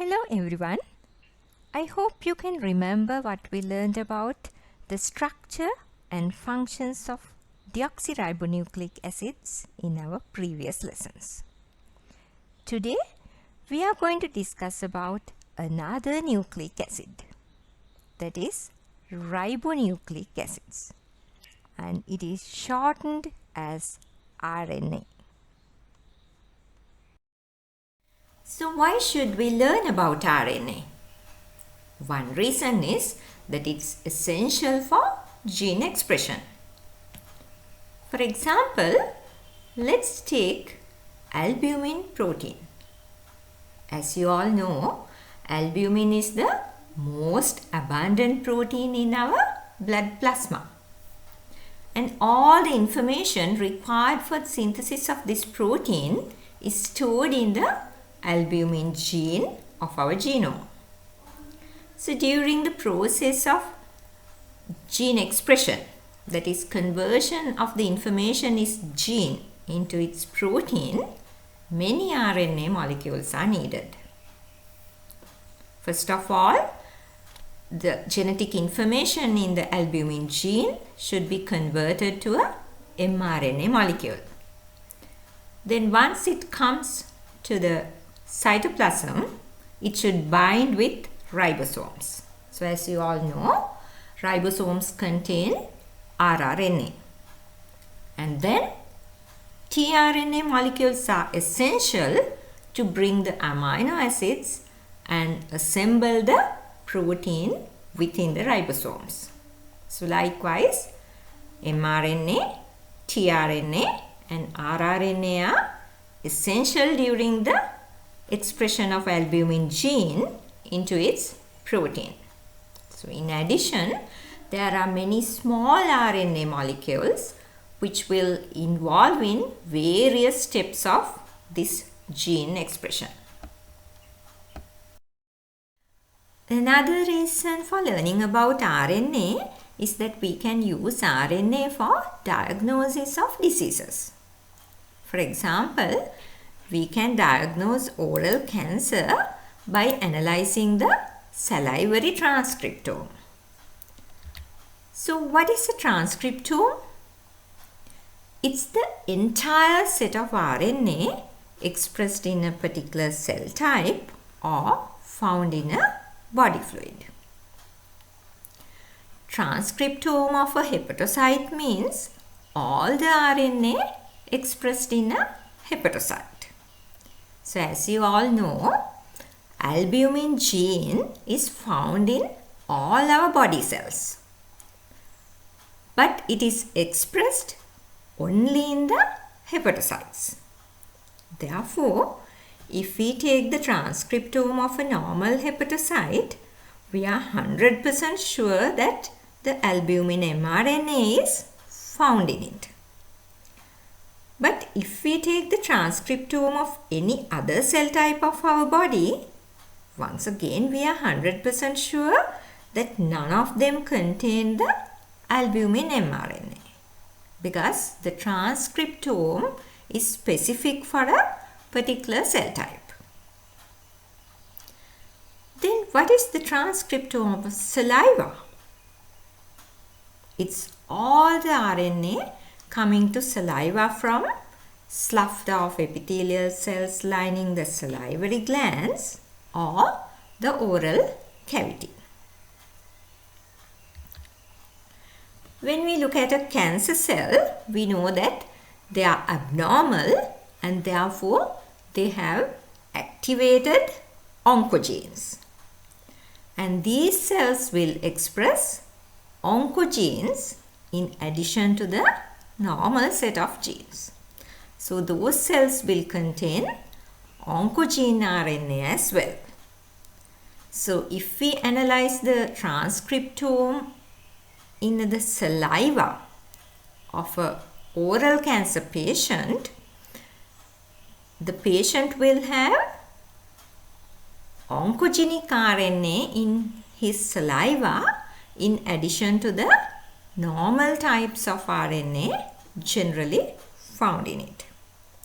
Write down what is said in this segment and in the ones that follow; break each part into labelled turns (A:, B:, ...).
A: Hello everyone. I hope you can remember what we learned about the structure and functions of deoxyribonucleic acids in our previous lessons. Today we are going to discuss about another nucleic acid, that is ribonucleic acids, and it is shortened as RNA. So why should we learn about RNA? One reason is that it's essential for gene expression. For example, let's take albumin protein. As you all know, albumin is the most abundant protein in our blood plasma. And all the information required for the synthesis of this protein is stored in the albumin gene of our genome. So during the process of gene expression, that is conversion of the information is gene into its protein, many RNA molecules are needed. First of all, the genetic information in the albumin gene should be converted to a mRNA molecule. Then once it comes to the cytoplasm, it should bind with ribosomes. So as you all know, ribosomes contain rRNA. And then tRNA molecules are essential to bring the amino acids and assemble the protein within the ribosomes. So likewise, mRNA, tRNA and rRNA are essential during the expression of albumin gene into its protein. So in addition, there are many small RNA molecules which will involve in various steps of this gene expression. Another reason for learning about RNA is that we can use RNA for diagnosis of diseases. For example, we can diagnose oral cancer by analyzing the salivary transcriptome. So what is a transcriptome? It's the entire set of RNA expressed in a particular cell type or found in a body fluid. Transcriptome of a hepatocyte means all the RNA expressed in a hepatocyte. So as you all know, albumin gene is found in all our body cells. But it is expressed only in the hepatocytes. Therefore, if we take the transcriptome of a normal hepatocyte, we are 100% sure that the albumin mRNA is found in it. But if we take the transcriptome of any other cell type of our body, once again we are 100% sure that none of them contain the albumin mRNA, because the transcriptome is specific for a particular cell type. Then what is the transcriptome of saliva? It's all the RNA coming to saliva from sloughed off epithelial cells lining the salivary glands or the oral cavity. When we look at a cancer cell, we know that they are abnormal and therefore they have activated oncogenes. And these cells will express oncogenes in addition to the normal set of genes. So those cells will contain oncogene RNA as well. So if we analyze the transcriptome in the saliva of an oral cancer patient, the patient will have oncogenic RNA in his saliva in addition to the normal types of RNA generally found in it.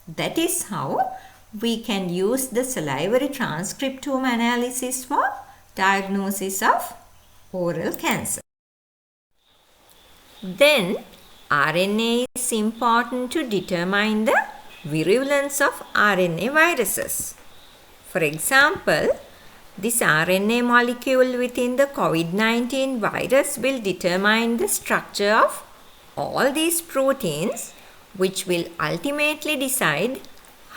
A: That is how we can use the salivary transcriptome analysis for diagnosis of oral cancer. Then, RNA is important to determine the virulence of RNA viruses. For example, this RNA molecule within the COVID-19 virus will determine the structure of all these proteins, which will ultimately decide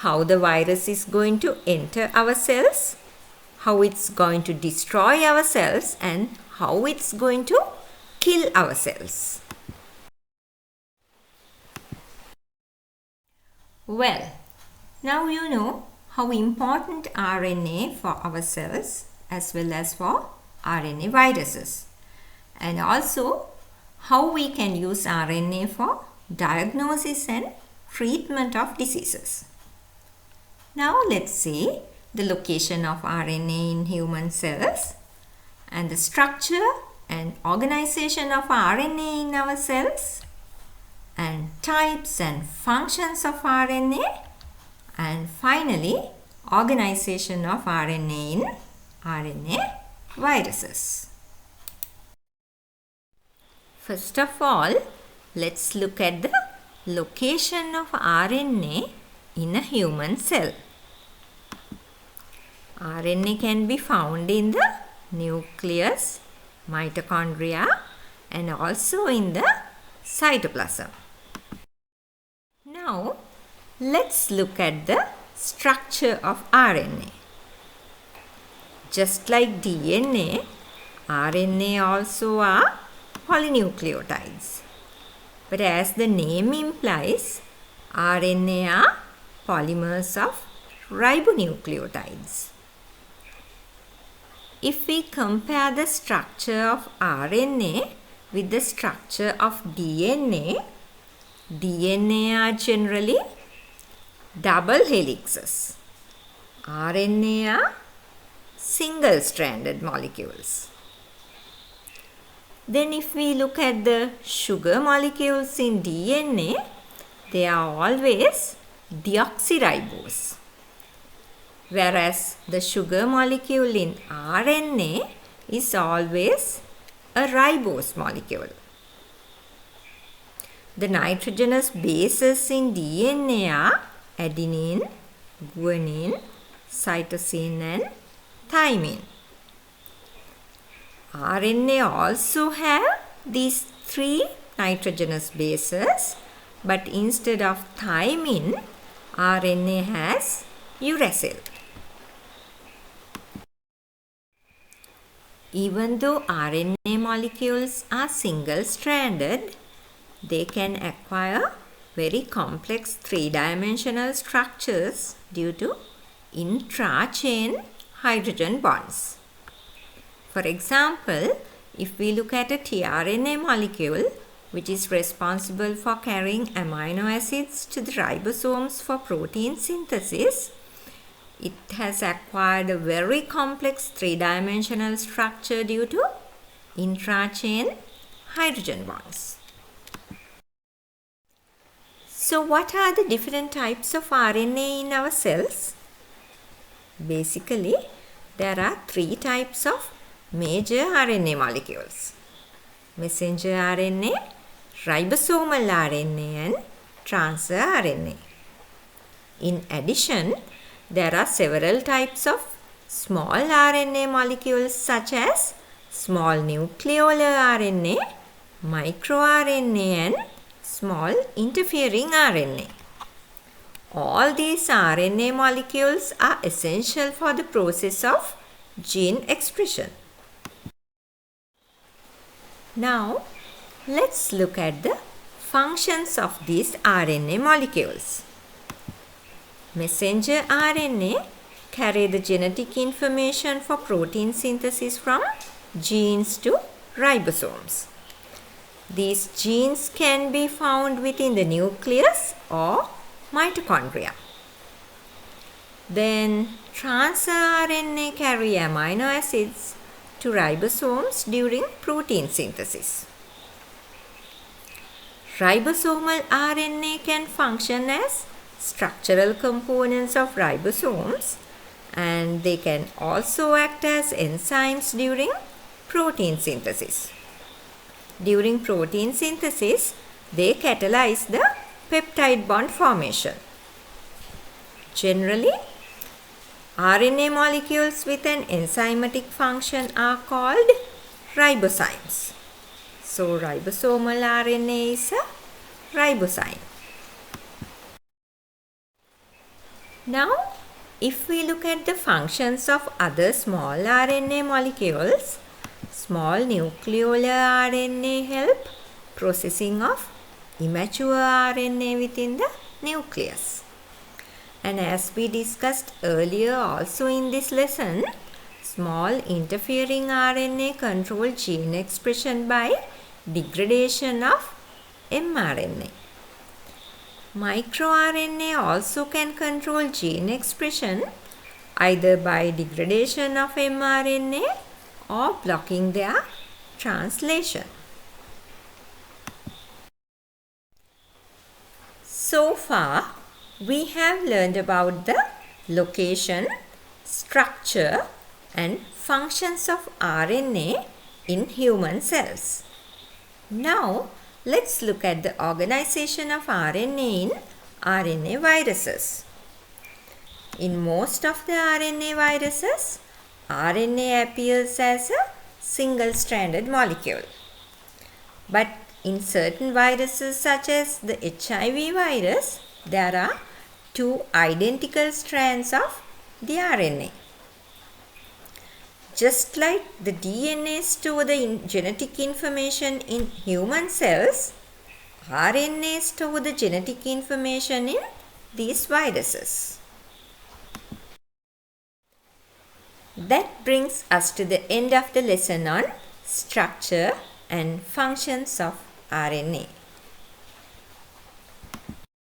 A: how the virus is going to enter our cells, how it's going to destroy our cells, and how it's going to kill our cells. Well, now you know how important RNA for our cells as well as for RNA viruses, and also how we can use RNA for diagnosis and treatment of diseases. Now let's see the location of RNA in human cells and the structure and organization of RNA in our cells, and types and functions of RNA, and finally organization of RNA in RNA viruses. First of all, let's look at the location of RNA in a human cell. RNA can be found in the nucleus, mitochondria, and also in the cytoplasm. Now, let's look at the structure of RNA. Just like DNA, RNA also are polynucleotides. But as the name implies, RNA are polymers of ribonucleotides. If we compare the structure of RNA with the structure of DNA, DNA are generally double helixes. RNA are single-stranded molecules. Then if we look at the sugar molecules in DNA, they are always deoxyribose. Whereas the sugar molecule in RNA is always a ribose molecule. The nitrogenous bases in DNA are adenine, guanine, cytosine, and thymine. RNA also have these three nitrogenous bases, but instead of thymine, RNA has uracil. Even though RNA molecules are single-stranded, they can acquire very complex three-dimensional structures due to intra-chain hydrogen bonds. For example, if we look at a tRNA molecule, which is responsible for carrying amino acids to the ribosomes for protein synthesis, it has acquired a very complex three-dimensional structure due to intra-chain hydrogen bonds. So what are the different types of RNA in our cells? Basically, there are three types of major RNA molecules: messenger RNA, ribosomal RNA, and transfer RNA. In addition, there are several types of small RNA molecules such as small nucleolar RNA, microRNA, and small interfering RNA. All these RNA molecules are essential for the process of gene expression. Now, let's look at the functions of these RNA molecules. Messenger RNA carry the genetic information for protein synthesis from genes to ribosomes. These genes can be found within the nucleus or mitochondria. Then transfer RNA carry amino acids to ribosomes during protein synthesis. Ribosomal RNA can function as structural components of ribosomes, and they can also act as enzymes during protein synthesis. During protein synthesis, they catalyze the peptide bond formation. Generally, RNA molecules with an enzymatic function are called ribozymes. So, ribosomal RNA is a ribozyme. Now, if we look at the functions of other small RNA molecules, small nucleolar RNA help processing of immature RNA within the nucleus. And as we discussed earlier also in this lesson, small interfering RNA control gene expression by degradation of mRNA. MicroRNA also can control gene expression either by degradation of mRNA or blocking their translation. So far, we have learned about the location, structure, and functions of RNA in human cells. Now, let's look at the organization of RNA in RNA viruses. In most of the RNA viruses, RNA appears as a single-stranded molecule. But in certain viruses such as the HIV virus, there are two identical strands of the RNA. Just like the DNA store the genetic information in human cells, RNA store the genetic information in these viruses. That brings us to the end of the lesson on structure and functions of RNA.